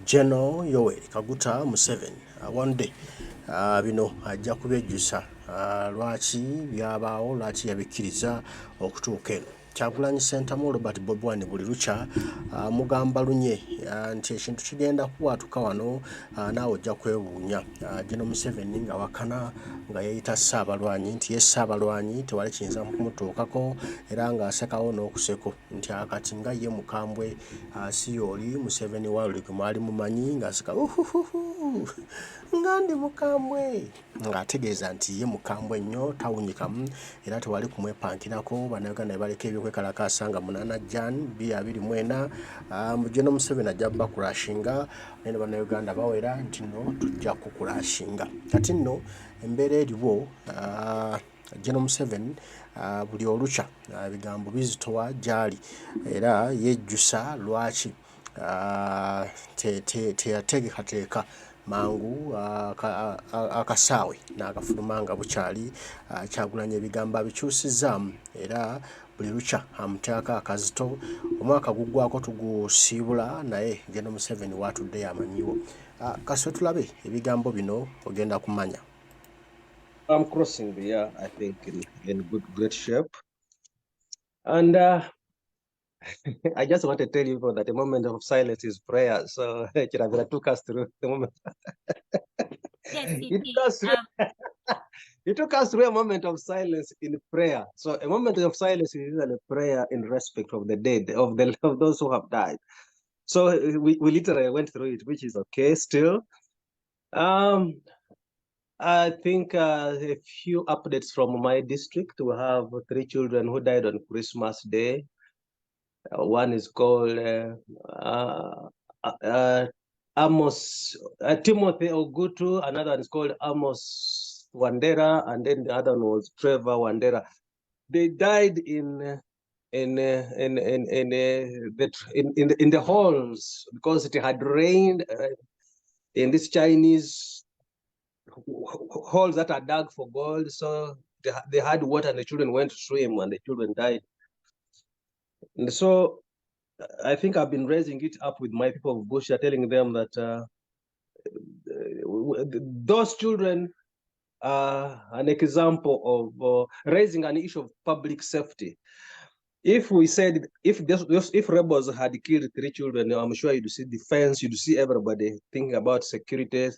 General Yoweri Kaguta Museveni one day bino ajja kubyejjusa lwaki byabaawo, lwaki yabikkiriza okutuuka eno. Kyagulanyi Ssentamu Robert Bobi Wine buli lukya mugamba lunye nti ekintu kigenda kuwatuka wano naawe ojja kwewuunya. General Museveni nga wakana nga yeeyita Ssaabalwanyi nti ye Ssaabalwanyi tewali kiyinza kumutuukako, era ng'asekawo n'okuseko nti akati nga ye mukambwe si y'oli Museveni wa luli mwali mumanyi ng'aseka nga ndi mukambwe, ng'ategeeza nti ye mukambwe nnyo tawunyikamu era tewali kumwepankirako. Bannayuganda baleka ebyokwekalakaasa nga 8 Jan 2024 General Museveni ajja bakurashinga naye bannayuganda bawera nti nno tujja kukurashinga. Kati nno embeera eriwo General Museveni buli olukya ebigambo bizitowa gy'ali era yejjusa lwaki teyateekateeka mangu akasaawe n'agafuluma nga bukyali. Kyagulanyi ebigambo abikyusizzaamu era buli lukya amuteekako akazito. Omwaka guggwako tugusiibula naye General Museveni waatudde yamanyiwo. Kaswe tulabe ebigambo bino ogenda kumanya. I'm crossing the year, I think, in great shape. And I just want to tell you that a moment of silence is prayer. So Chiravira took us through the moment. Yes, it took us through a moment of silence in prayer. So a moment of silence is usually a prayer in respect of the dead, of those who have died. So we literally went through it, which is okay still. I think a few updates from my district. We have 3 children who died on Christmas Day. One is called Amos Timothy Ogutu. Another one is called Amos Wandera, and then the other one was Trevor Wandera. They died in the halls because it had rained in this Chinese holes that are dug for gold. So they had water and the children went to swim and the children died. And so I think I've been raising it up with my people of Busia, telling them that those children are an example of raising an issue of public safety. If we said, if rebels had killed 3 children, I'm sure you'd see defense, you'd see everybody thinking about security.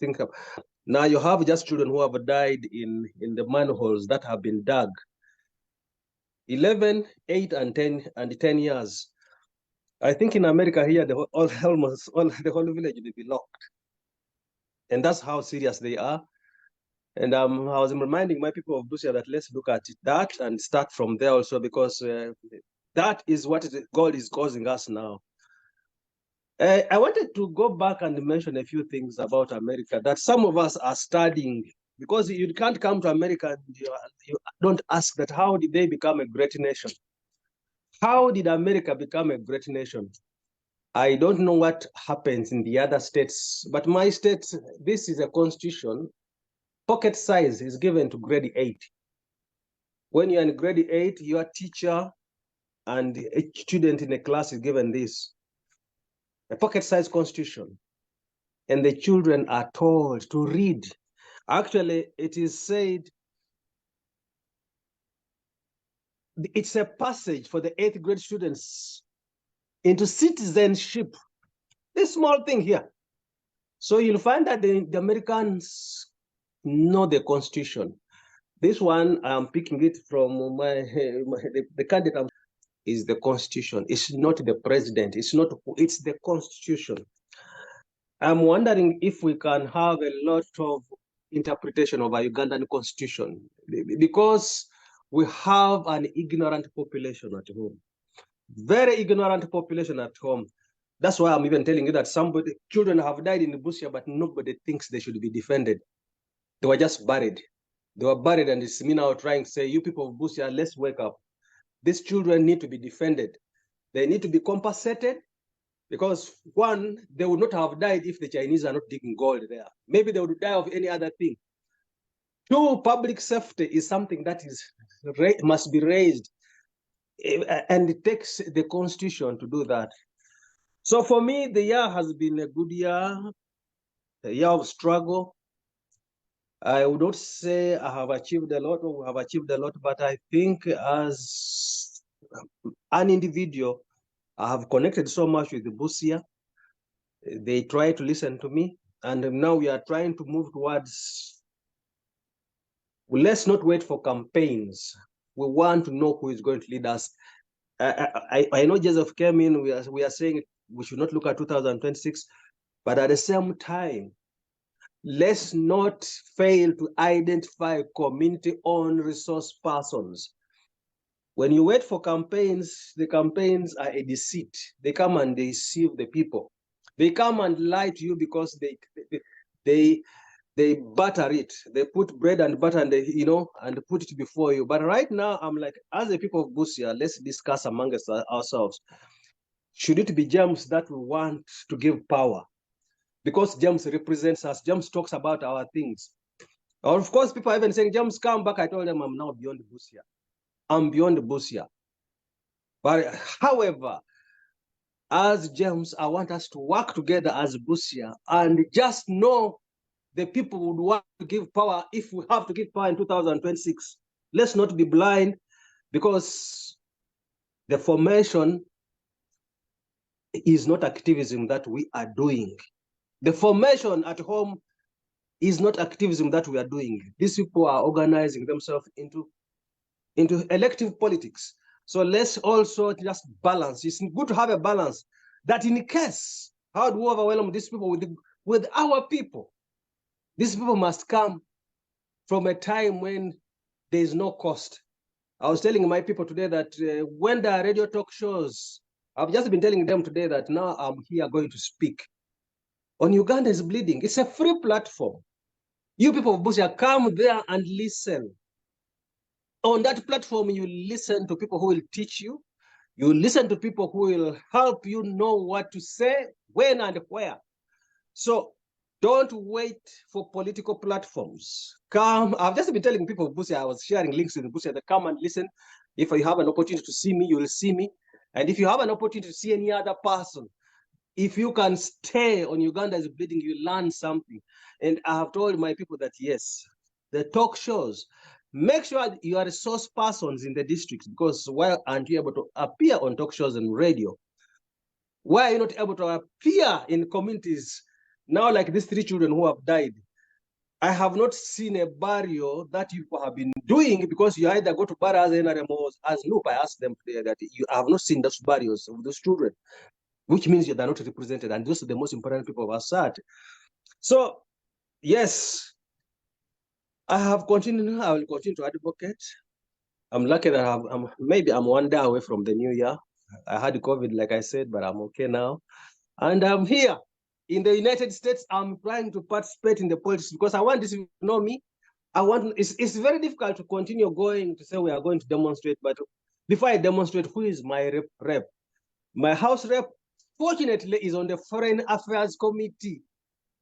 Now you have just children who have died in the manholes that have been dug. 11, 8, and 10 years. I think in America here, almost all the whole village will be locked. And that's how serious they are. And I was reminding my people of Busia that let's look at that and start from there also, because that is what God is causing us now. I wanted to go back and mention a few things about America that some of us are studying, because you can't come to America and you don't ask that how did they become a great nation? How did America become a great nation? I don't know what happens in the other states, but my state, this is a constitution. Pocket size is given to grade 8. When you're in grade 8, your teacher and a student in a class is given this, a pocket size constitution. And the children are told to read. Actually, it is said, it's a passage for the 8th grade students into citizenship. This small thing here. So you'll find that the Americans know the Constitution. This one, I'm picking it from the candidate is the Constitution. It's not the president. It's the Constitution. I'm wondering if we can have a lot of interpretation of a Ugandan Constitution, because we have an ignorant population at home. Very ignorant population at home. That's why I'm even telling you that children have died in Busia, but nobody thinks they should be defended. They were just buried. They were buried, and it's me now trying to say, you people of Busia, let's wake up. These children need to be defended. They need to be compensated, because 1, they would not have died if the Chinese are not digging gold there. Maybe they would die of any other thing. 2, public safety is something that must be raised, and it takes the Constitution to do that. So for me, the year has been a good year, a year of struggle. I would not say I have achieved a lot or we have achieved a lot, but I think as an individual, I have connected so much with the Busia. They try to listen to me, and now we are trying to move towards, well, let's not wait for campaigns. We want to know who is going to lead us. I know Joseph came in, we are saying we should not look at 2026, but at the same time, let's not fail to identify community-owned resource persons. When you wait for campaigns, the campaigns are a deceit. They come and they deceive the people. They come and lie to you because they butter it. They put bread and butter and and put it before you. But right now, I'm like, as the people of Busia, let's discuss amongst ourselves. Should it be James that we want to give power? Because James represents us. James talks about our things. Or of course, people are even saying, James, come back. I told them I'm now beyond Busia. I'm beyond Busia. But however, as James, I want us to work together as Busia and just know the people would want to give power if we have to give power in 2026. Let's not be blind, because the formation is not activism that we are doing. The formation at home is not activism that we are doing. These people are organizing themselves into elective politics. So let's also just balance. It's good to have a balance that in case, how do we overwhelm these people with our people? These people must come from a time when there is no cost. I was telling my people today that when there are radio talk shows, I've just been telling them today that now I'm here going to speak on Uganda is Bleeding. It's a free platform. You people of Busia, come there and listen. On that platform, you listen to people who will teach you. You listen to people who will help you know what to say, when and where. So don't wait for political platforms. Come. I've just been telling people of Busia, I was sharing links in Busia that come and listen. If you have an opportunity to see me, you will see me. And if you have an opportunity to see any other person, if you can stay on Uganda is Bleeding, you learn something. And I have told my people that yes, the talk shows, make sure you are resource persons in the districts, because why aren't you able to appear on talk shows and radio? Why are you not able to appear in communities? Now, like these 3 children who have died, I have not seen a burial that you have been doing, because you either go to burials and as Loop, I asked them today that you have not seen those burials of those children, which means they're not represented. And those are the most important people of our society. So, yes, I have continued. I will continue to advocate. I'm lucky that maybe I'm 1 day away from the new year. I had COVID, like I said, but I'm okay now. And I'm here in the United States. I'm trying to participate in the politics because I want this to know me. It's very difficult to continue going to say we are going to demonstrate, but before I demonstrate, who is my rep? My house rep, fortunately, is on the Foreign Affairs Committee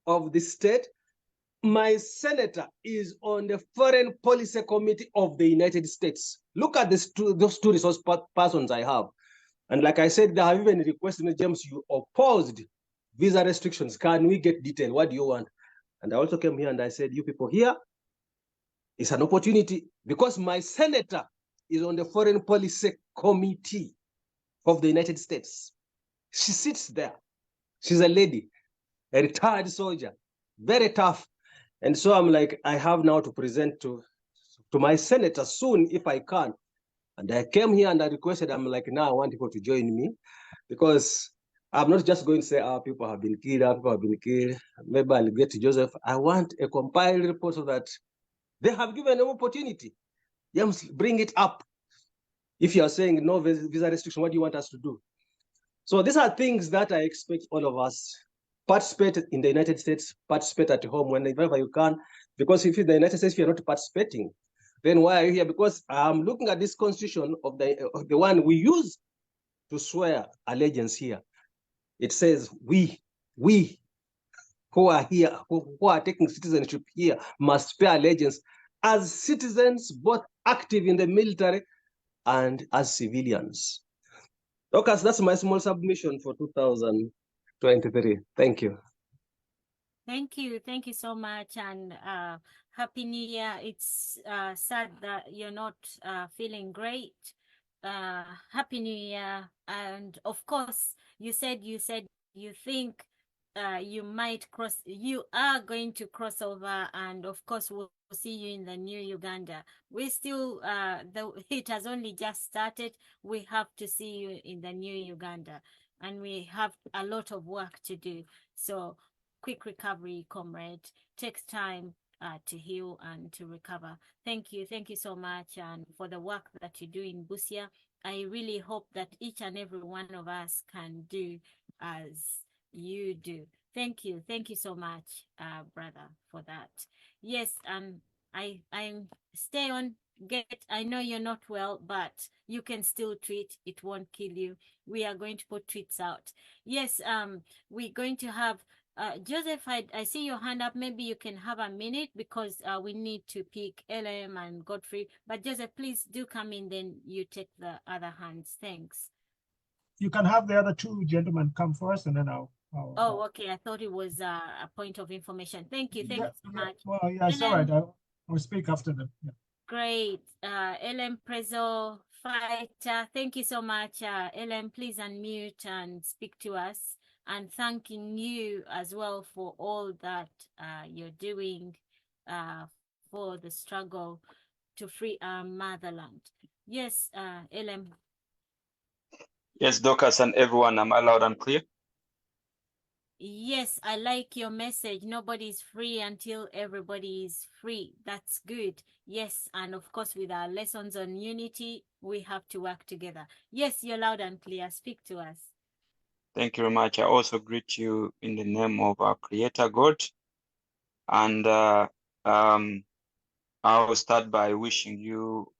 of the state. My senator is on the Foreign Policy Committee of the United States. Look at those 2 resource persons I have. And like I said, they have even requested me, James, you opposed visa restrictions. Can we get detail? What do you want? And I also came here and I said, you people here, it's an opportunity, because my senator is on the Foreign Policy Committee of the United States. She sits there. She's a lady, a retired soldier, very tough. And so I'm like, I have now to present to my senator soon if I can. And I came here and I requested, I'm like, now I want people to join me, because I'm not just going to say, people have been killed, people have been killed. Maybe I'll get to Joseph. I want a compiled report so that they have given an opportunity. James, bring it up. If you are saying no visa restriction, what do you want us to do? So these are things that I expect all of us. Participate in the United States, participate at home whenever you can, because if in the United States, if you're not participating, then why are you here? Because I'm looking at this constitution of the one we use to swear allegiance here. It says we who are here, who are taking citizenship here, must pay allegiance as citizens, both active in the military and as civilians. Okay, so that's my small submission for 2023. Thank you. Thank you so much, and Happy New Year. It's sad that you're not feeling great. Happy New Year, and of course, you said you think you might cross. You are going to cross over, and of course, we'll see you in the new Uganda. We still, it has only just started. We have to see you in the new Uganda, and we have a lot of work to do. So, quick recovery, comrade. Takes time to heal and to recover. Thank you so much, and for the work that you do in Busia. I really hope that each and every one of us can do as you do. Thank you so much, brother, for that. Yes, I'm stay on. I know you're not well, but you can still tweet. It won't kill you. We are going to put tweets out. Yes, we're going to have Joseph, I see your hand up. Maybe you can have a minute because we need to pick LM and Godfrey. But Joseph, please do come in, then you take the other hands. Thanks. You can have the other two gentlemen come first, and then I'll Oh, okay. I thought it was a point of information. Thank you so much. Well, yeah, it's all right. I'll speak after them. Yeah. Great. LM Prezo Fighter, thank you so much. LM, please unmute and speak to us. And thanking you as well for all that you're doing for the struggle to free our motherland. Yes, LM. Yes, Docus and everyone, am I loud and clear? Yes, I like your message. Nobody's free until everybody is free. That's good. Yes, and of course, with our lessons on unity, we have to work together. Yes, you're loud and clear. Speak to us. Thank you very much. I also greet you in the name of our Creator God. And I will start by wishing you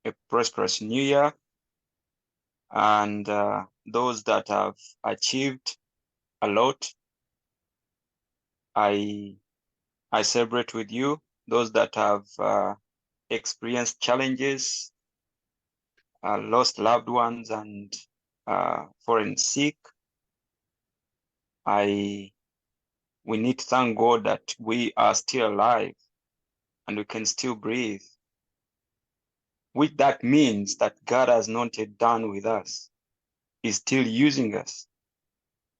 a prosperous new year. And those that have achieved a lot, I celebrate with you. Those that have experienced challenges, lost loved ones, and fallen sick, we need to thank God that we are still alive and we can still breathe. Which that means that God has not yet done with us. He's still using us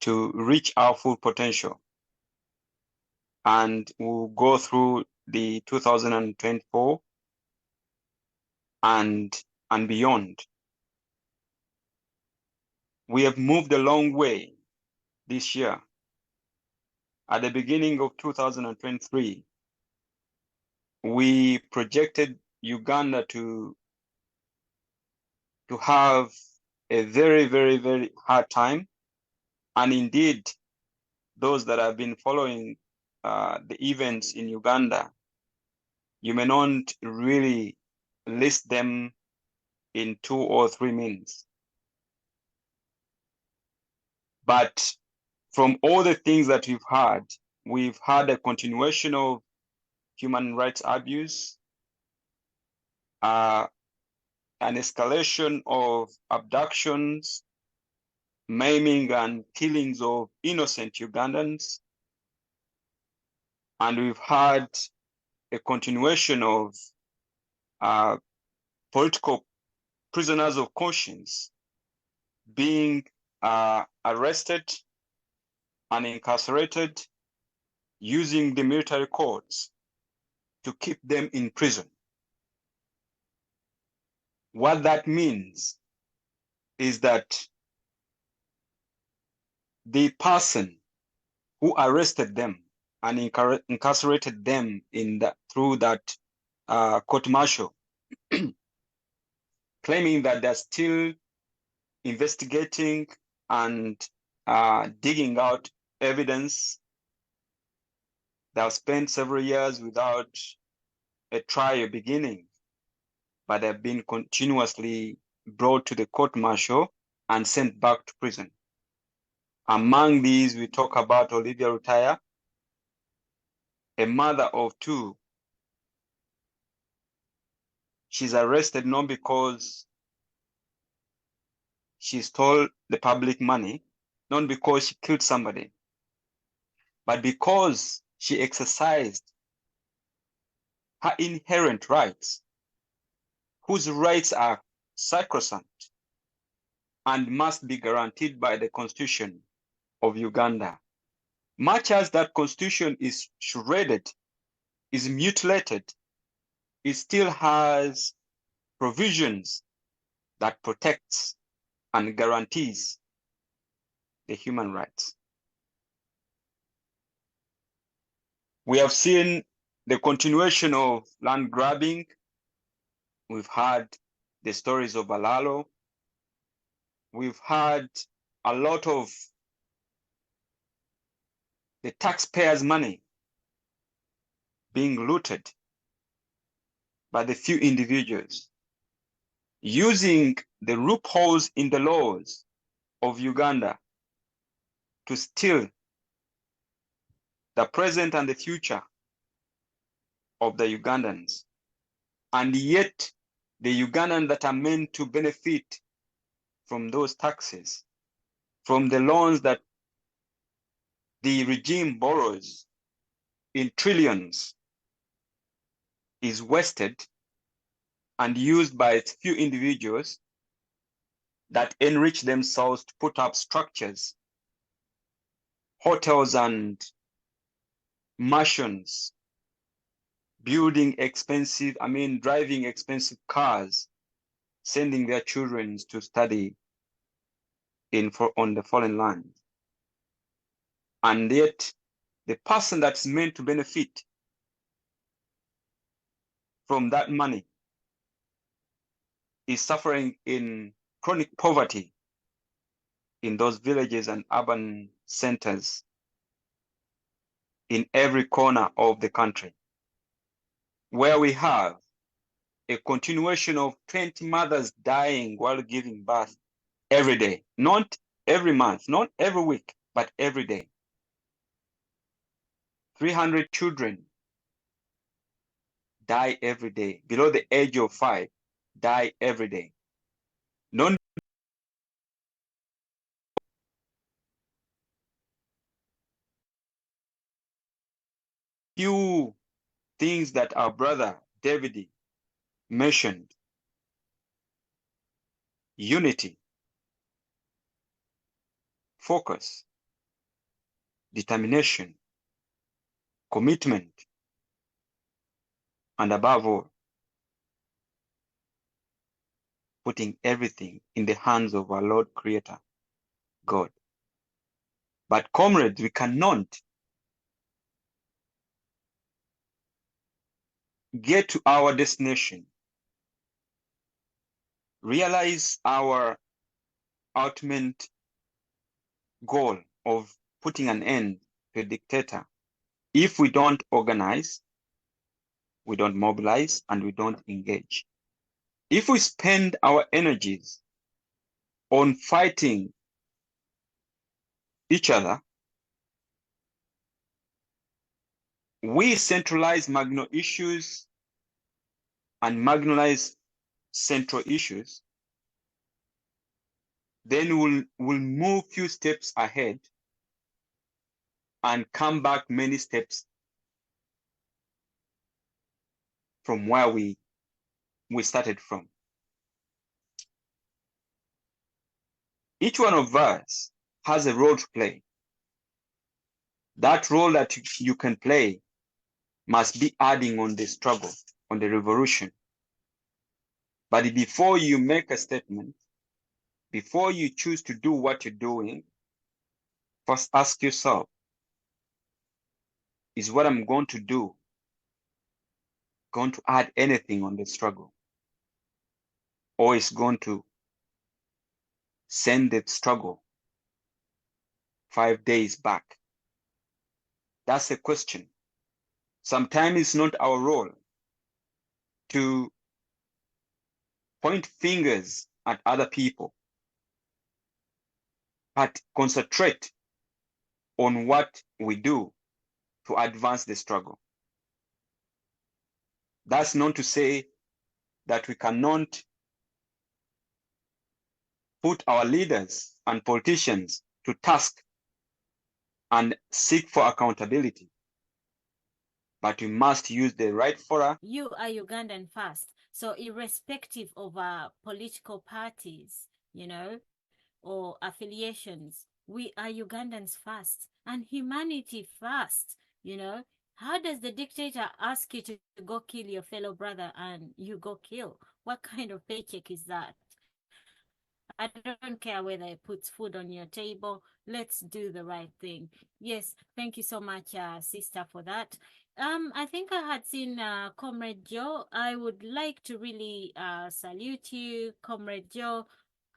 to reach our full potential. And we'll go through the 2024 and beyond. We have moved a long way this year. At the beginning of 2023, we projected Uganda to have a very, very, very hard time. And indeed, those that have been following the events in Uganda, you may not really list them in 2 or 3 minutes. But from all the things that we've had a continuation of human rights abuse, an escalation of abductions, maiming and killings of innocent Ugandans, and we've had a continuation of political prisoners of conscience being arrested and incarcerated using the military courts to keep them in prison. What that means is that the person who arrested them and incarcerated them through that court martial, claiming that they're still investigating and digging out evidence. They've spent several years without a trial beginning, but they've been continuously brought to the court martial and sent back to prison. Among these, we talk about Olivia Rutaya, a mother of 2. She's arrested not because she stole the public money, not because she killed somebody, but because she exercised her inherent rights, whose rights are sacrosanct and must be guaranteed by the Constitution of Uganda. Much as that Constitution is shredded, is mutilated, it still has provisions that protects and guarantees the human rights. We have seen the continuation of land grabbing. We've had the stories of Balalo. We've had a lot of the taxpayers' money being looted by the few individuals, using the loopholes in the laws of Uganda to steal the present and the future of the Ugandans. And yet, the Ugandans that are meant to benefit from those taxes, from the loans that the regime borrows in trillions, is wasted and used by its few individuals that enrich themselves to put up structures, hotels and mansions, driving expensive cars, sending their children to study on the foreign land. And yet, the person that's meant to benefit from that money is suffering in chronic poverty in those villages and urban centers in every corner of the country, where we have a continuation of 20 mothers dying while giving birth every day, not every month, not every week, but every day. 300 children die every day, below the age of 5, die every day. Non few things that our brother David mentioned: unity, focus, determination, commitment, and above all, putting everything in the hands of our Lord Creator, God. But comrades, we cannot get to our destination, realize our ultimate goal of putting an end to a dictator, if we don't organize, we don't mobilize, and we don't engage. If we spend our energies on fighting each other, we centralize marginal issues and marginalize central issues, then we'll move few steps ahead and come back many steps from where we started from. Each one of us has a role to play. That role that you can play must be adding on the struggle, on the revolution. But before you make a statement, before you choose to do what you're doing, first ask yourself, is what I'm going to do going to add anything on the struggle? Or is going to send the struggle 5 days back? That's a question. Sometimes it's not our role to point fingers at other people, but concentrate on what we do to advance the struggle. That's not to say that we cannot put our leaders and politicians to task and seek for accountability. But we must use the right fora. You are Ugandan first. So irrespective of political parties, you know, or affiliations, we are Ugandans first and humanity first, you know. How does the dictator ask you to go kill your fellow brother and you go kill? What kind of paycheck is that? I don't care whether it puts food on your table. Let's do the right thing. Yes, thank you so much, sister, for that. I think I had seen Comrade Joe. I would like to really salute you, Comrade Joe.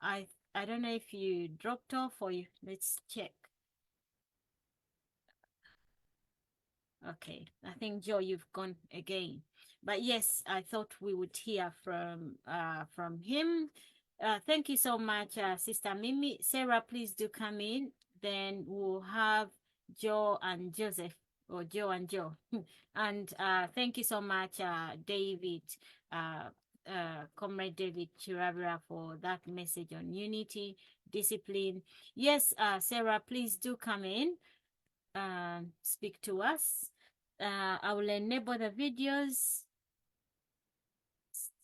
I don't know if you dropped off or you. Let's check. Okay, I think Joe, you've gone again. But yes, I thought we would hear from him. Thank you so much, Sister Mimi. Sarah, please do come in. Then we'll have Joe and Joseph, or Joe and Joe. And thank you so much, David, Comrade David Chirabira, for that message on unity, discipline. Yes, Sarah, please do come in. Speak to us. I will enable the videos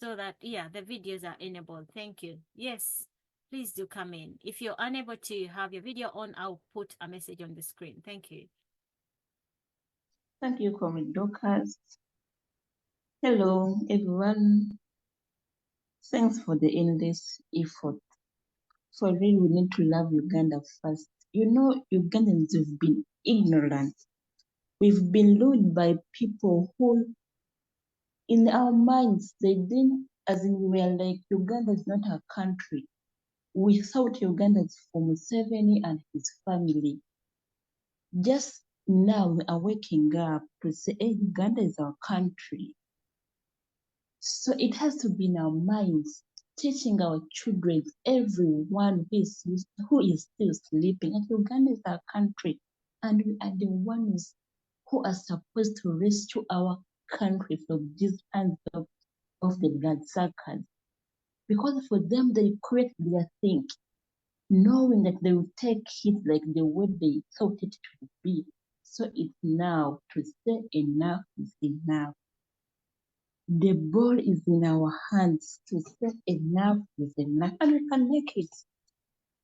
so that, yeah, the videos are enabled. Thank you. Yes, please do come in. If you're unable to have your video on, I'll put a message on the screen. Thank you. Thank you, Comrade Dorcas. Hello, everyone. Thanks for the endless effort. For real, we need to love Uganda first. You know, Ugandans have been ignorant. We've been lured by people who, in our minds, they didn't, as in we were like, Uganda is not a country. We thought Uganda is for Museveni and his family. Just now we are waking up to say, hey, Uganda is our country. So it has to be in our minds, teaching our children, everyone who is still sleeping, that Uganda is our country, and we are the ones who are supposed to rescue our country from these hands of the bloodsuckers. Because for them, they create their thing, knowing that they will take it like the way they thought it to be. So it's now to say enough is enough. The ball is in our hands to say enough is enough, and we can make it.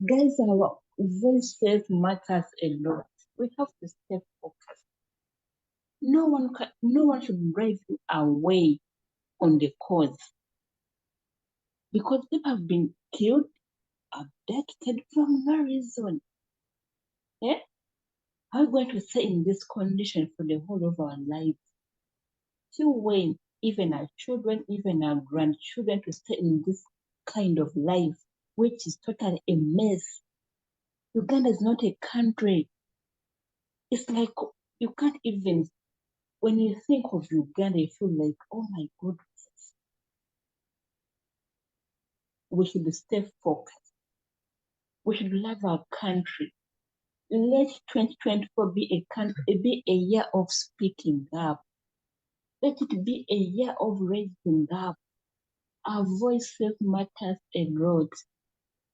Guys, our voices matters a lot. We have to stay focused. No one should drive you away on the cause, because people have been killed, abducted from no reason. Yeah? How are we going to stay in this condition for the whole of our lives? Till when? Even our children, even our grandchildren, to stay in this kind of life, which is totally a mess. Uganda is not a country. It's like you can't even, when you think of Uganda, you feel like, oh my goodness. We should stay focused. We should love our country. Let 2024 be a year of speaking up. Let it be a year of raising up. Our voices matters a lot.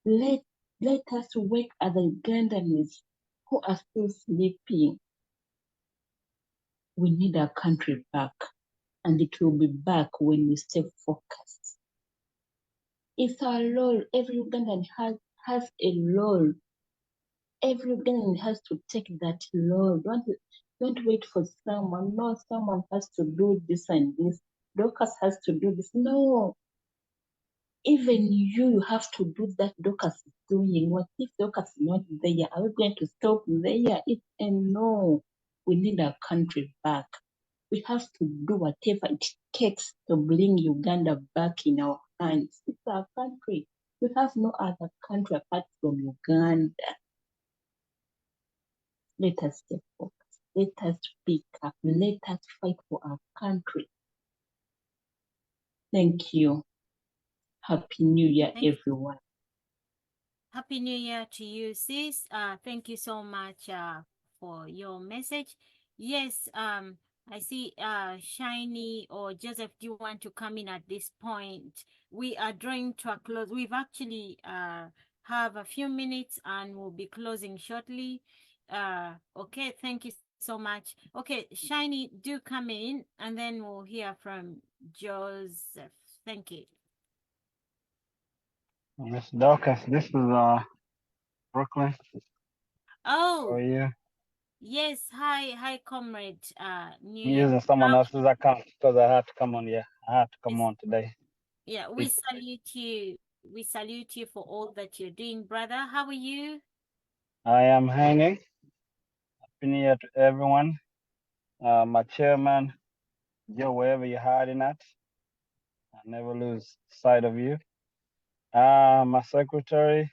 Let us wake other Ugandans who are still sleeping. We need our country back, and it will be back when we stay focused. It's our role. Every Ugandan has a role. Every Ugandan has to take that role. Don't wait for someone. No, someone has to do this and this. Dorcas has to do this. No. Even you have to do that Dorcas is doing. What if Dorcas is not there? Are we going to stop there? It's a no. We need our country back. We have to do whatever it takes to bring Uganda back in our hands. It's our country. We have no other country apart from Uganda. Let us stay focused. Let us speak up. Let us fight for our country. Thank you. Happy New Year, everyone. Happy New Year to you, sis. Thank you so much for your message. Yes, I see Shiny or Joseph, do you want to come in at this point? We are drawing to a close. We've actually have a few minutes and we'll be closing shortly. Okay, thank you so much. Okay, Shiny, do come in and then we'll hear from Joseph. Thank you. Miss Dorcas, this is Brooklyn. How Oh, are you? yes. Hi, comrade. I'm New using someone else's account because I had to come on. Yeah, I had to come on today. Yeah, we salute you. We salute you for all that you're doing, brother. How are you? I am hanging. Happy New Year to everyone. My chairman, Joe, wherever you're hiding at, I never lose sight of you. My secretary,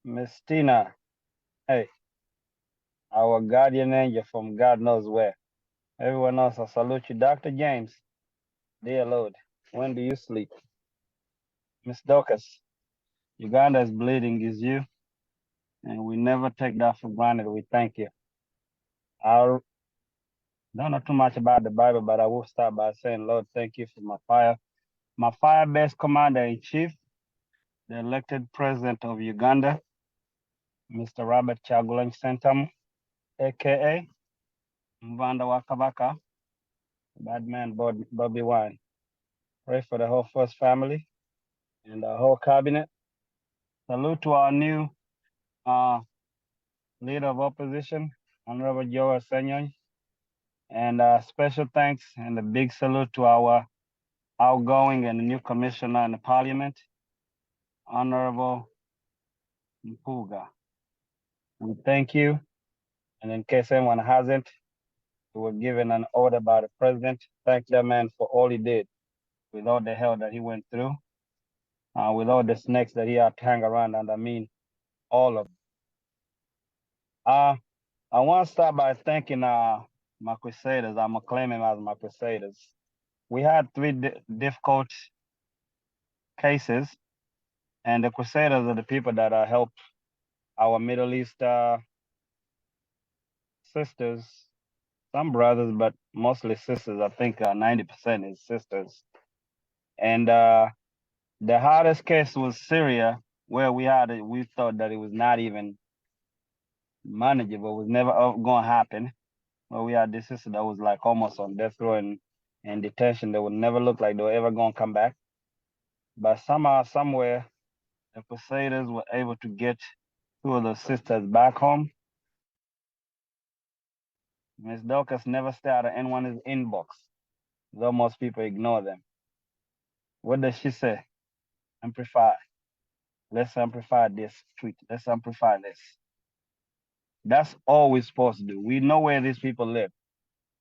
Miss Tina. Hey, our guardian angel from God knows where. Everyone else, I salute you. Dr. James, dear Lord, when do you sleep? Miss Dorcas, Uganda is bleeding is you, and we never take that for granted. We thank you. I don't know too much about the Bible, but I will start by saying, Lord, thank you for my fire-based commander-in-chief, the elected president of Uganda, Mr. Robert Chagulanyi Sentamu, aka Mvanda wa Kabaka, bad man Bobby Wine. Pray for the whole first family and the whole cabinet. Salute to our new leader of opposition, Honorable Joe Senyon. And special thanks and a big salute to our outgoing and new commissioner in the parliament, Honorable Mpuga. We thank you. And in case anyone hasn't, we were given an order by the president. Thank that man for all he did with all the hell that he went through, with all the snakes that he had to hang around, and I mean all of them. I want to start by thanking my crusaders. I'm going to claim him as my crusaders. We had three difficult cases, and the crusaders are the people that helped our Middle East sisters, some brothers, but mostly sisters. I think 90% is sisters. And the hardest case was Syria, where we thought that it was not even manageable, it was never going to happen. Where we had this sister that was like almost on death row and detention. They would never look like they were ever going to come back. But somehow, somewhere, the Crusaders were able to get two of the sisters back home. Miss Dorcas never stay out of anyone's inbox, though most people ignore them. What does she say? Amplify. Let's amplify this tweet. Let's amplify this. That's all we're supposed to do. We know where these people live.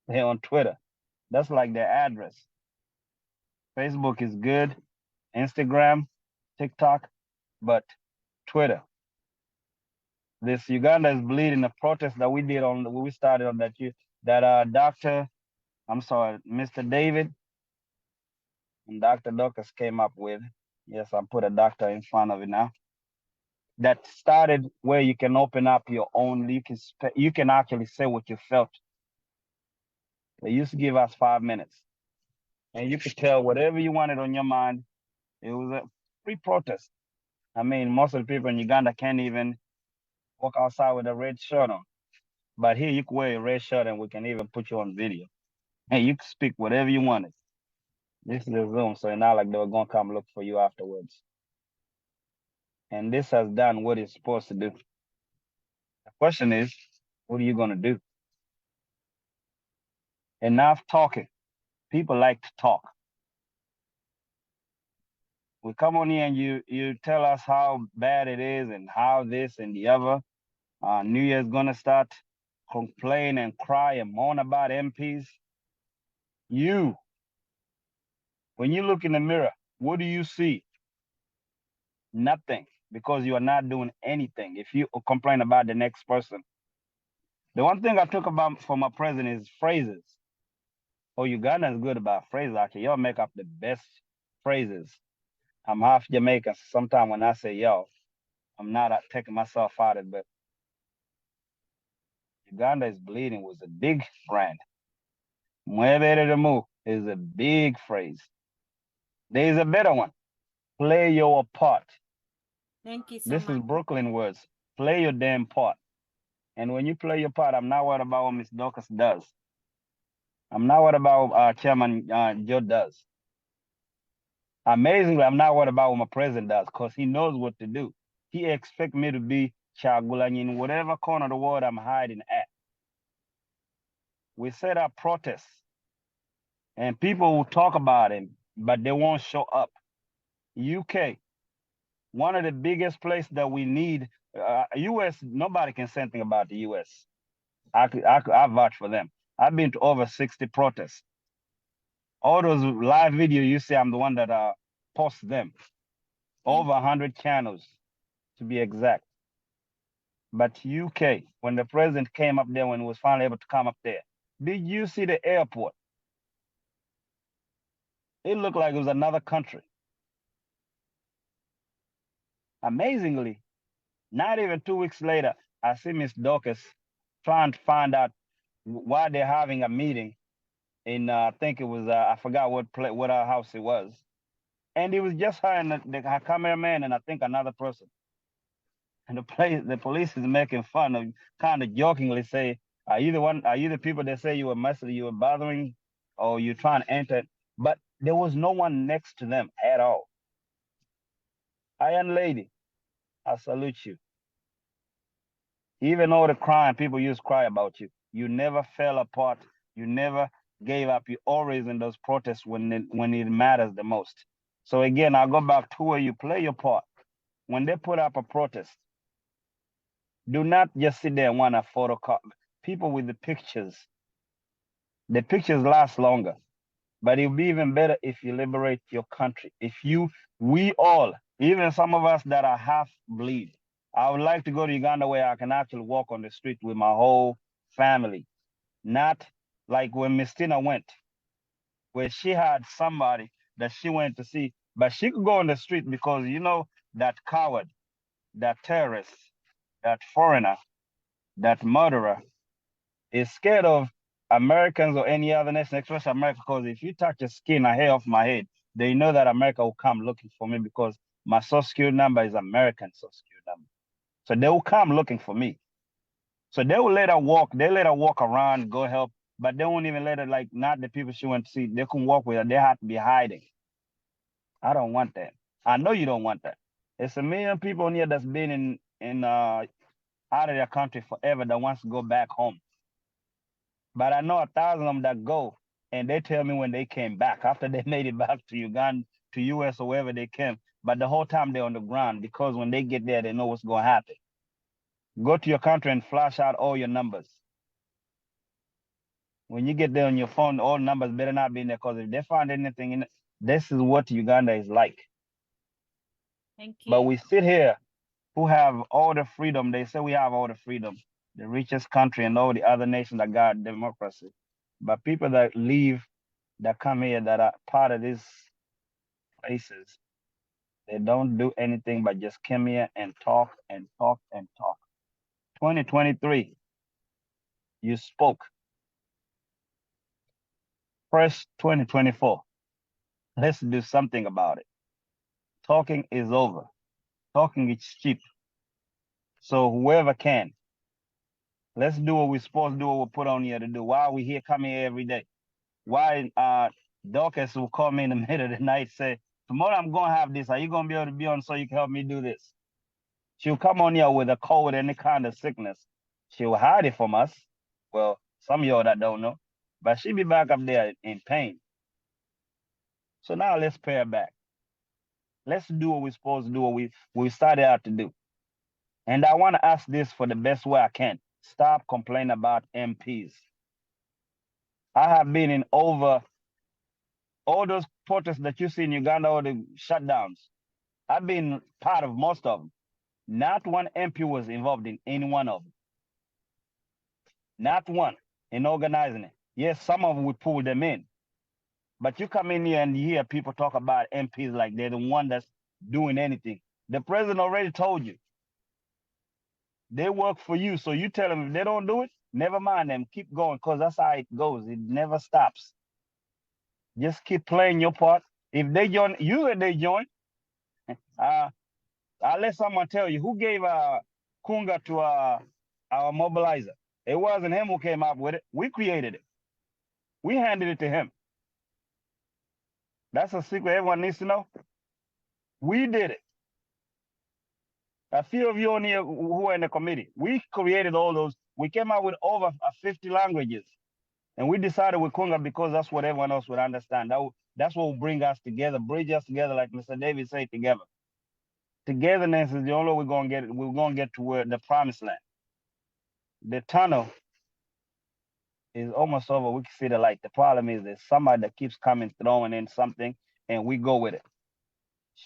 They're on Twitter. That's like their address. Facebook is good, Instagram, TikTok, but Twitter. This Uganda is bleeding. The protest that we did we started on that Mr. David and Dr. Dorcas came up with. Yes, I put a doctor in front of it now. That started where you can open up your own. You can actually say what you felt. They used to give us 5 minutes, and you could tell whatever you wanted on your mind. It was a free protest. I mean, most of the people in Uganda can't even walk outside with a red shirt on. But here you can wear a red shirt and we can even put you on video. And you can speak whatever you wanted. This is a Zoom, so it's not like they were going to come look for you afterwards. And this has done what it's supposed to do. The question is, what are you going to do? Enough talking. People like to talk. We come on here and you tell us how bad it is and how this and the other. New Year's going to start, complain and cry and moan about MPs. When you look in the mirror, what do you see? Nothing, because you are not doing anything. If you complain about the next person. The one thing I took about from my president is phrases. Oh, Uganda is good about phrases. Actually, y'all make up the best phrases. I'm half Jamaican. Sometimes when I say y'all, I'm not taking myself out of it, but Uganda is bleeding was a big brand. Mueve de mu is a big phrase. There is a better one. Play your part. Thank you so This much. is Brooklyn words. Play your damn part. And when you play your part, I'm not worried about what Miss Dorcas does. I'm not worried about Chairman Joe does. Amazingly, I'm not worried about what my president does because he knows what to do. He expects me to be Chagulanyi in whatever corner of the world I'm hiding at. We set up protests and people will talk about him, but they won't show up. UK, one of the biggest places that we need, US, nobody can say anything about the US. I vouch for them. I've been to over 60 protests. All those live videos you see, I'm the one that posts them. Over 100 channels, to be exact. But UK, when the president came up there, when he was finally able to come up there, did you see the airport? It looked like it was another country. Amazingly, not even 2 weeks later, I see Miss Dorcas trying to find out why they're having a meeting in, I think it was, I forgot what our house it was. And it was just her and her cameraman and I think another person. And the police is making fun of, kind of jokingly say, are you the people that say you were bothering or you trying to enter? But there was no one next to them at all. Young lady, I salute you. Even all the crying, people used to cry about you. You never fell apart. You never gave up. You always in those protests when it matters the most. So again, I'll go back to where you play your part. When they put up a protest, do not just sit there and want to photocopy. People with the pictures last longer. But it'll be even better if you liberate your country. We all, even some of us that are half bleed, I would like to go to Uganda where I can actually walk on the street with my whole family. Not like when Miss Tina went, where she had somebody that she went to see, but she could go on the street because that coward, that terrorist, that foreigner, that murderer is scared of Americans or any other nation, especially America, because if you touch the skin or hair off my head, they know that America will come looking for me because my social security number is American social security number. So they will come looking for me. So they will let her walk around, go help, but they won't even let her, like, not the people she went to see. They couldn't walk with her. They have to be hiding. I don't want that. I know you don't want that. It's a million people in here that's been in out of their country forever that wants to go back home. But I know 1,000 of them that go, and they tell me when they came back, after they made it back to Uganda, to US, or wherever they came. But the whole time they're on the ground because when they get there, they know what's going to happen. Go to your country and flash out all your numbers. When you get there on your phone, all numbers better not be in there because if they find anything in it, this is what Uganda is like. Thank you. But we sit here who have all the freedom. They say we have all the freedom, the richest country and all the other nations that got democracy. But people that leave, that come here, that are part of these places, they don't do anything but just come here and talk and talk and talk. 2023, you spoke. Fresh 2024. Let's do something about it. Talking is over. Talking is cheap. So whoever can, let's do what we're supposed to do, what we're put on here to do. Why are we here coming here every day? Why Dorcas will call me in the middle of the night, say, tomorrow I'm going to have this. Are you going to be able to be on so you can help me do this? She'll come on here with a cold, any kind of sickness. She'll hide it from us. Well, some of y'all that don't know. But she'll be back up there in pain. So now let's pay her back. Let's do what we're supposed to do, what we started out to do. And I want to ask this for the best way I can. Stop complaining about MPs. I have been in over all those protests that you see in Uganda, all the shutdowns. I've been part of most of them. Not one MP was involved in any one of them. Not one in organizing it. Yes, some of them we pulled them in. But you come in here and you hear people talk about MPs like they're the one that's doing anything. The president already told you. They work for you. So you tell them if they don't do it, never mind them. Keep going because that's how it goes. It never stops. Just keep playing your part. If they join, you and they join. I'll let someone tell you who gave Kunga to our mobilizer. It wasn't him who came up with it. We created it. We handed it to him. That's a secret everyone needs to know. We did it. A few of you on here who are in the committee, we created all those. We came out with over 50 languages. And we decided with Kunga because that's what everyone else would understand. That's what will bring us together, bridge us together, like Mr. David said, together. Togetherness is the only way we're gonna get to where the promised land. The tunnel is almost over. We can see the light. The problem is there's somebody that keeps coming, throwing in something, and we go with it.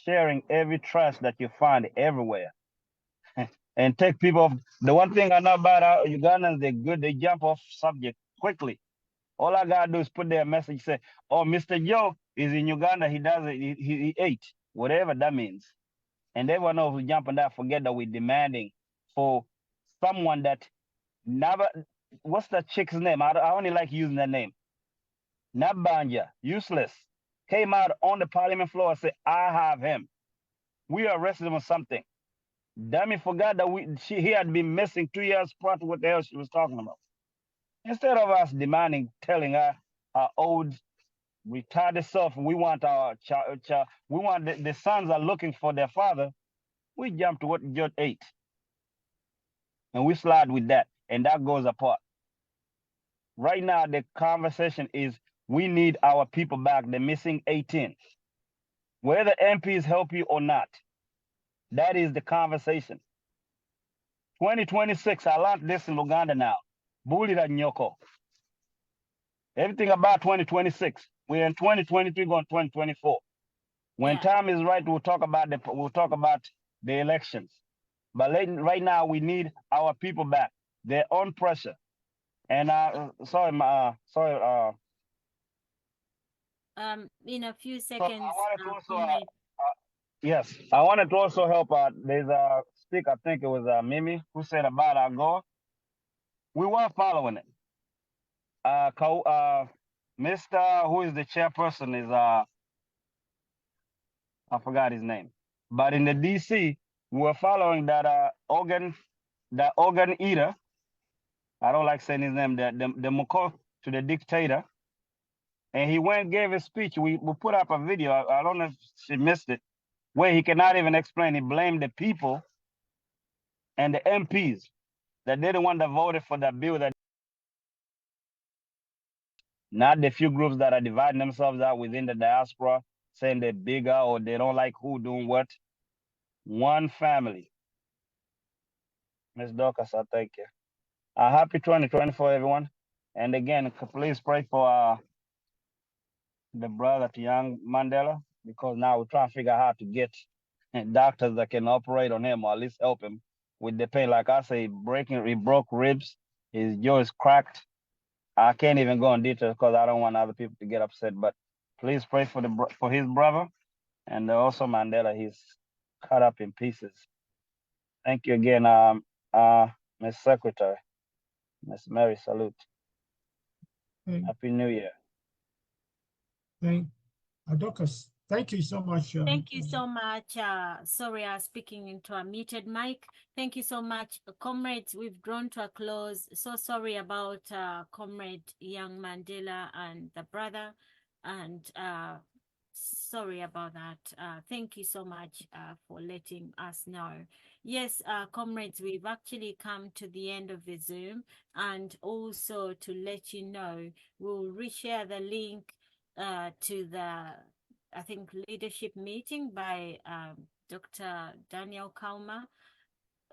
Sharing every trash that you find everywhere. And take people off. The one thing I know about our Ugandans, they're good, they jump off subject quickly. All I gotta do is put their message, say, oh, Mr. Joe is in Uganda, he does it, he ate, whatever that means. And everyone knows who jump on that, forget that we're demanding for someone that never, what's that chick's name? I only like using that name. Nabanja, useless, came out on the parliament floor and said, I have him. We arrested him on something. Dummy forgot that he had been missing 2 years prior to what the hell she was talking about. Instead of us demanding, telling her our old retarded self, we want our child, we want the sons are looking for their father, we jump to what Judge ate. And we slide with that, and that goes apart. Right now, the conversation is we need our people back, the missing 18. Whether MPs help you or not, that is the conversation. 2026, I learned this in Uganda now. Bulira Nyoko. Everything about 2026. We're in 2023 going 2024. When time is right, we'll talk about the elections. But right now, we need our people back. They're on pressure. And in a few seconds. Yes, I wanted to also help out. There's a speaker, I think it was Mimi, who said about our goal. We were following it. Mr. who is the chairperson is I forgot his name. But in the DC, we were following that organ eater. I don't like saying his name, the Moko to the dictator. And he went and gave a speech. We put up a video. I don't know if she missed it, where he cannot even explain. He blamed the people and the MPs that they're the one that voted for that bill, that not the few groups that are dividing themselves out within the diaspora, saying they're bigger or they don't like who doing what. One family. Ms. Dorcas, I thank you. Happy 2024, everyone. And again, please pray for the brother to young Mandela, because now we're trying to figure out how to get doctors that can operate on him or at least help him with the pain. Like I say, he broke ribs, his jaw is cracked. I can't even go in detail because I don't want other people to get upset, but please pray for his brother and also Mandela. He's cut up in pieces. Thank you again, Ms. Secretary, Ms. Mary, salute. Happy New Year. Dorcas, thank you so much. Thank you so much. Sorry, I was speaking into a muted mic. Thank you so much, comrades. We've drawn to a close. So sorry about Comrade Young Mandela and the brother, and sorry about that. Thank you so much for letting us know. Yes, comrades, we've actually come to the end of the Zoom, and also to let you know, we'll reshare the link to the, I think, leadership meeting by Dr. Daniel Kauma.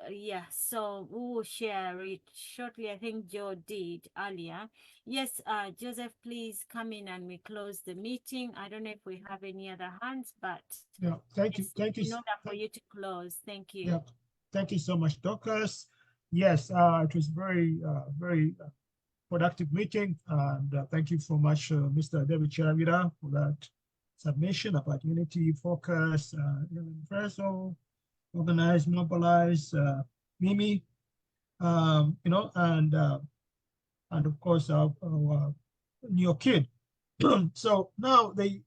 Yeah, so we will share it shortly. I think Joe did earlier. Yes, Joseph, please come in and we close the meeting. I don't know if we have any other hands, but yeah, thank you. In order for you to close, thank you. Yeah, thank you so much, Dorcas. Yes, it was very productive meeting, and thank you so much, Mr. David Chiravira, for that submission about unity, focus, universal, organize, mobilize, Mimi, and of course our new kid. So now the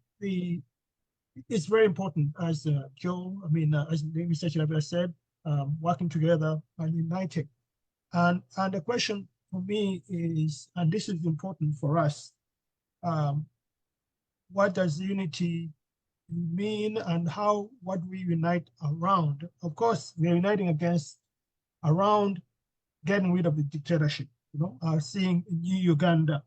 it's very important, as Joe, as Mr. Chilavera said, working together and united. And the question for me is, and this is important for us, what does unity mean, and what we unite around? Of course, we're uniting around getting rid of the dictatorship, seeing new Uganda.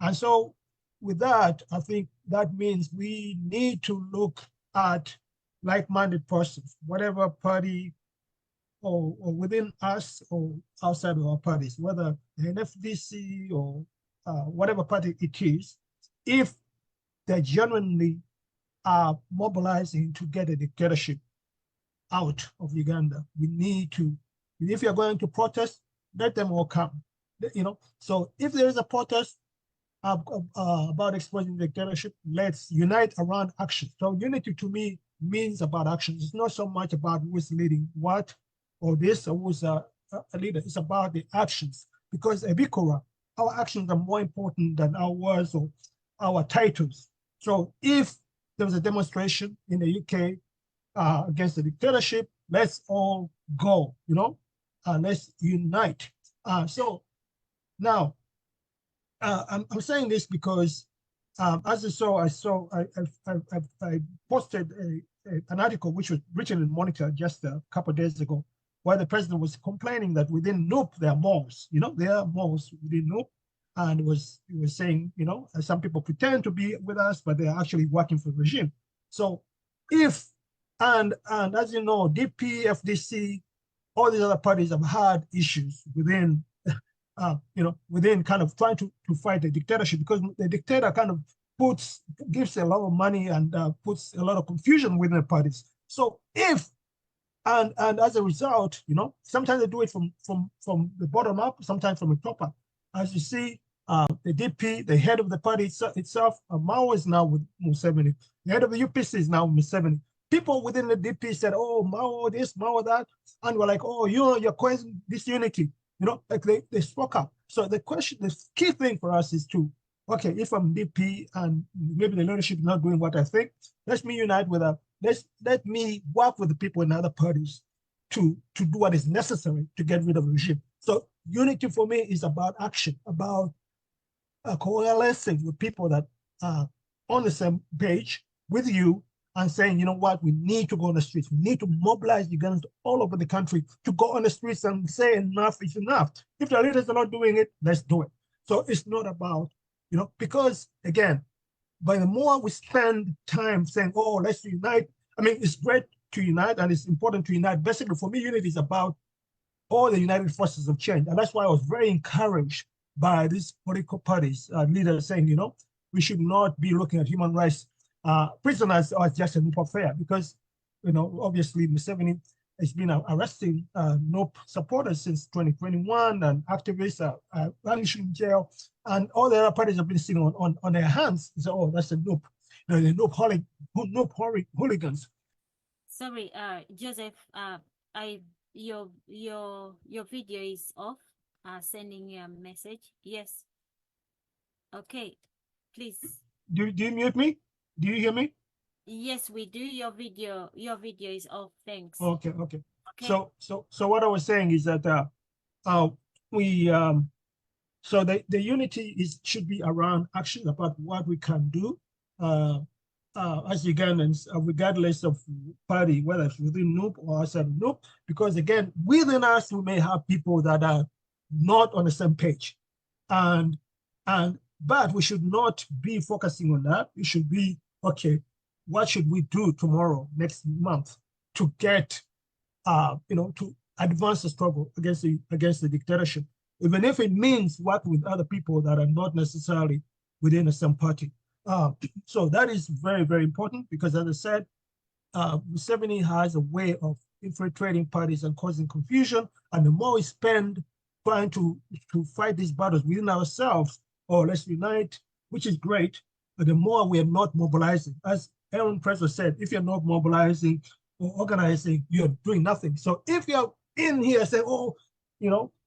And so with that, I think that means we need to look at like-minded persons, whatever party or within us or outside of our parties, whether the NFDC or whatever party it is, if they genuinely are mobilizing to get a dictatorship out of Uganda, we need to, if you're going to protest, let them all come. So if there is a protest about exposing dictatorship, let's unite around action. So unity to me means about action. It's not so much about who's leading what or this or who's a leader. It's about the actions, because Ebikora, our actions are more important than our words or our titles. So if there was a demonstration in the UK against the dictatorship, let's all go, let's unite. So now, I'm saying this because, as you saw, I posted an article which was written in Monitor just a couple of days ago, where the president was complaining that within NUP there are malls, there are malls within NUP, and he was saying, some people pretend to be with us, but they're actually working for the regime. So if, and as you know, DP, FDC, all these other parties have had issues within within kind of trying to fight the dictatorship, because the dictator kind of gives a lot of money and puts a lot of confusion within the parties. So if, and as a result, sometimes they do it from the bottom up, sometimes from the top up. As you see, the DP, the head of the party itself, Mao is now with Museveni. The head of the UPC is now Museveni. People within the DP said, oh, Mao this, Mao that, and we're like, oh, you're causing disunity. Like they spoke up. So the key thing for us is to, okay, if I'm DP and maybe the leadership is not doing what I think, let me unite with let me work with the people in other parties to do what is necessary to get rid of the regime. So unity for me is about action, about coalescing with people that are on the same page with you and saying, you know what, we need to go on the streets. We need to mobilize Ugandans all over the country to go on the streets and say enough is enough. If the leaders are not doing it, let's do it. So it's not about, because again, by the more we spend time saying, oh, let's unite, it's great to unite and it's important to unite. Basically, for me, unity is about all the united forces of change. And that's why I was very encouraged by these political parties, leaders saying, we should not be looking at human rights prisoners as just a NUP affair, because, obviously Museveni has been arresting NUP supporters since 2021, and activists are vanished in jail, and all the other parties have been sitting on their hands. So, oh, that's a NUP, the NUP hooligans. Sorry, Joseph, your video is off. Sending you a message. Yes. Okay, please. Do you mute me? Do you hear me? Yes, we do. Your video is off. Thanks. Okay. So what I was saying is that so the unity should be around action, about what we can do as Ugandans, regardless of party, whether it's within NUP or outside of NUP, because again, within us we may have people that are not on the same page, but we should not be focusing on that. We should be, okay, what should we do tomorrow, next month, to get, to advance the struggle against the dictatorship, even if it means work with other people that are not necessarily within the same party. So that is very, very important, because as I said, Museveni has a way of infiltrating parties and causing confusion. And the more we spend trying to fight these battles within ourselves, or let's unite, which is great, but the more we are not mobilizing. As Aaron Presser said, if you're not mobilizing or organizing, you're doing nothing. So if you're in here saying, oh,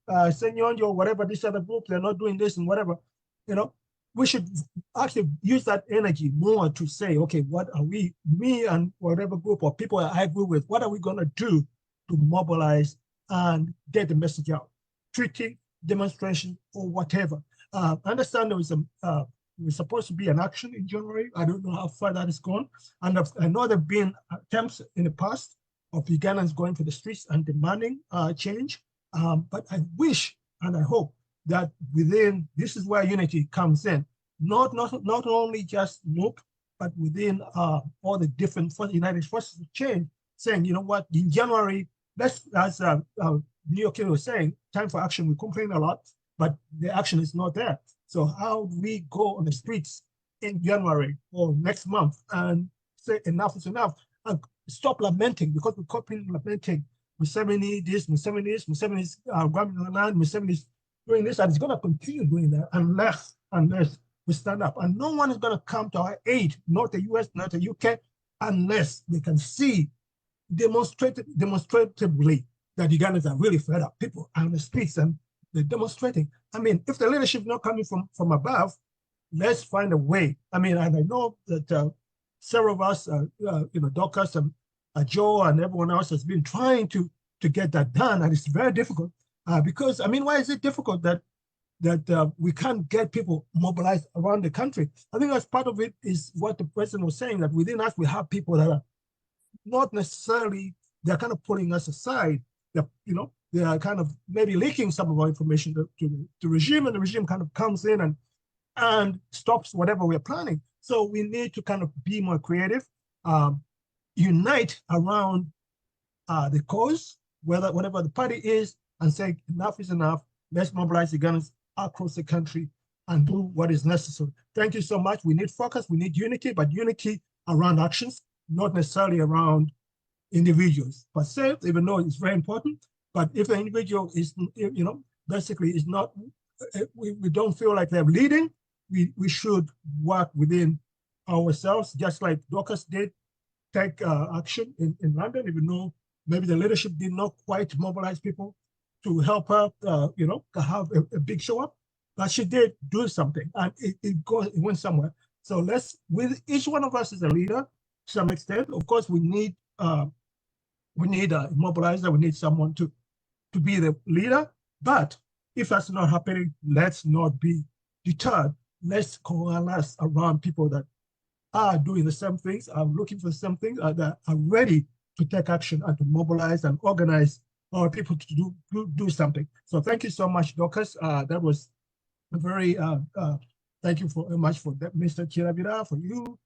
Senyonjo, whatever, this other group, they're not doing this and whatever, we should actually use that energy more to say, okay, what are we, me and whatever group of people I agree with, what are we going to do to mobilize and get the message out? Treaty, demonstration, or whatever. I understand there was was supposed to be an action in January. I don't know how far that is gone. And I know there have been attempts in the past of Ugandans going to the streets and demanding change. But I wish and I hope that within, this is where unity comes in, not only just NUP, but within all the different United Forces of Change, saying, you know what, in January, let's, as Leo Kim was saying, time for action. We complain a lot, but the action is not there. So how do we go on the streets in January or next month and say enough is enough and stop lamenting, because we keep lamenting Museveni this, Museveni's grabbing the land, Museveni's doing this, and it's going to continue doing that unless we stand up. And no one is going to come to our aid, not the US, not the UK, unless they can see demonstratively that Ugandans are really fed up. People are on the streets and they're demonstrating. I mean, if the leadership is not coming from above, let's find a way. I mean, and I know that several of us, Dorcas and Joe and everyone else has been trying to get that done, and it's very difficult because, I mean, why is it difficult that we can't get people mobilized around the country? I think as part of it is what the president was saying, that within us we have people that are not necessarily, they're kind of putting us aside. They are kind of maybe leaking some of our information to the regime, and the regime kind of comes in and stops whatever we're planning. So we need to kind of be more creative, unite around the cause, whatever the party is, and say enough is enough. Let's mobilize the guns across the country and do what is necessary. Thank you so much. We need focus, we need unity, but unity around actions, not necessarily around individuals per se, even though it's very important. But if the individual is, basically is not, we don't feel like they're leading, we should work within ourselves, just like Dorcas did take action in London, even though maybe the leadership did not quite mobilize people to help her, to have a big show up, but she did do something, and it went somewhere. So with each one of us is a leader to some extent. Of course, we need a mobilizer. We need someone to be the leader. But if that's not happening, let's not be deterred. Let's coalesce around people that are doing the same things, are looking for the same things, that are ready to take action and to mobilize and organize our people to do something. So thank you so much, Dorcas. That was a very, thank you very much for that, Mr. Kyeyasubiza, for you.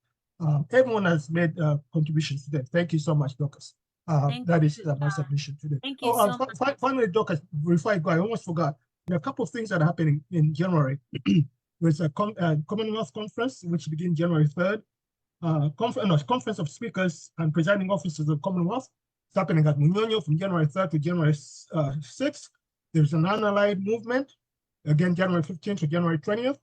Everyone has made contributions today. Thank you so much, Dorcas. That is my submission today. Thank you so much. Finally, Dorcas, before I go, I almost forgot. There are a couple of things that are happening in January. There's a Commonwealth Conference, which begins January 3rd. Conference of Speakers and Presiding Officers of Commonwealth. It's happening at Munyonyo from January 3rd to January 6th. There's an Allied movement, again, January 15th to January 20th.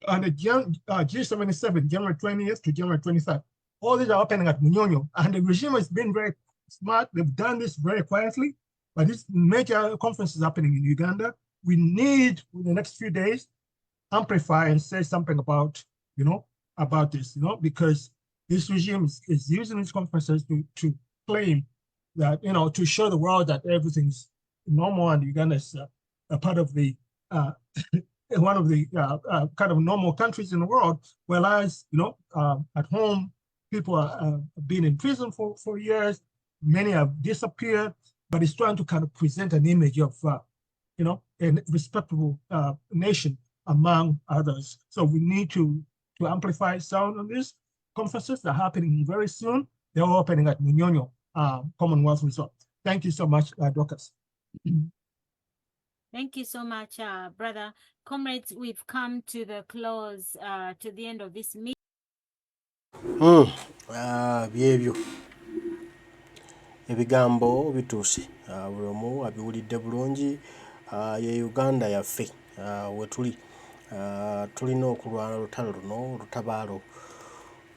And the G77, January 20th to January 23rd. All these are happening at Munyonyo. And the regime has been very smart. They've done this very quietly. But this major conference is happening in Uganda. We need, in the next few days, amplify and say something about, about this, because this regime is using these conferences to claim that, to show the world that everything's normal and Uganda is a part of the, one of the kind of normal countries in the world, whereas, at home, people are being in prison for years, many have disappeared, but it's trying to kind of present an image of, a respectable nation among others. So we need to amplify sound on this. Conferences are happening very soon. They're all happening at Munyonyo Commonwealth Resort. Thank you so much, Dorcas. Thank you so much, brother. Comrades, we've come to the close, to the end of this meeting. Byebyo ebigambo bituuse buli omu abiwulidde bulungi. Ye Uganda yaffe wetuli tulina okulwana olutalo luno olutabaalo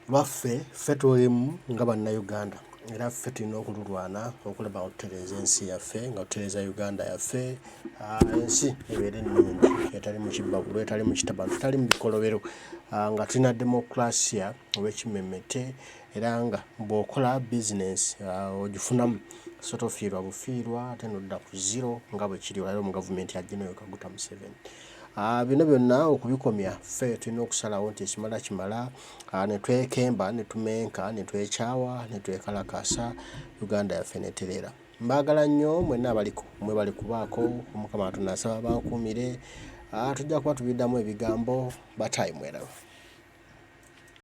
lwaffe ffe tulimu nga bannayuganda. era ffe tulina okululwana okulaba okutereeza ensi yaffe nga tutereeza Uganda yaffe ensi ebeera ennungi etali mu kibbabulo etali mu kitabalo etali mu bikolobero nga tulina demokrasia ow'ekimmemmette era nga bw'okola bizinesi ogifunamu so tofiirwa bufiirwa ate nodda ku zero nga bwe kiri olabira mu gavumenti ya General Kaguta Museveni. Bino byonna okubikomya ffe tulina okusalawo nti ekimala kimala ne twekemba ne tumenka ne twekyawa ne twekalakasa Uganda yaffe netereera. Mbaagala nnyo mwenna abaliko mwebale kubaako Mukama Katonda asaba bankuumire tujja kuba tubiddamu ebigambo batayi mweraba.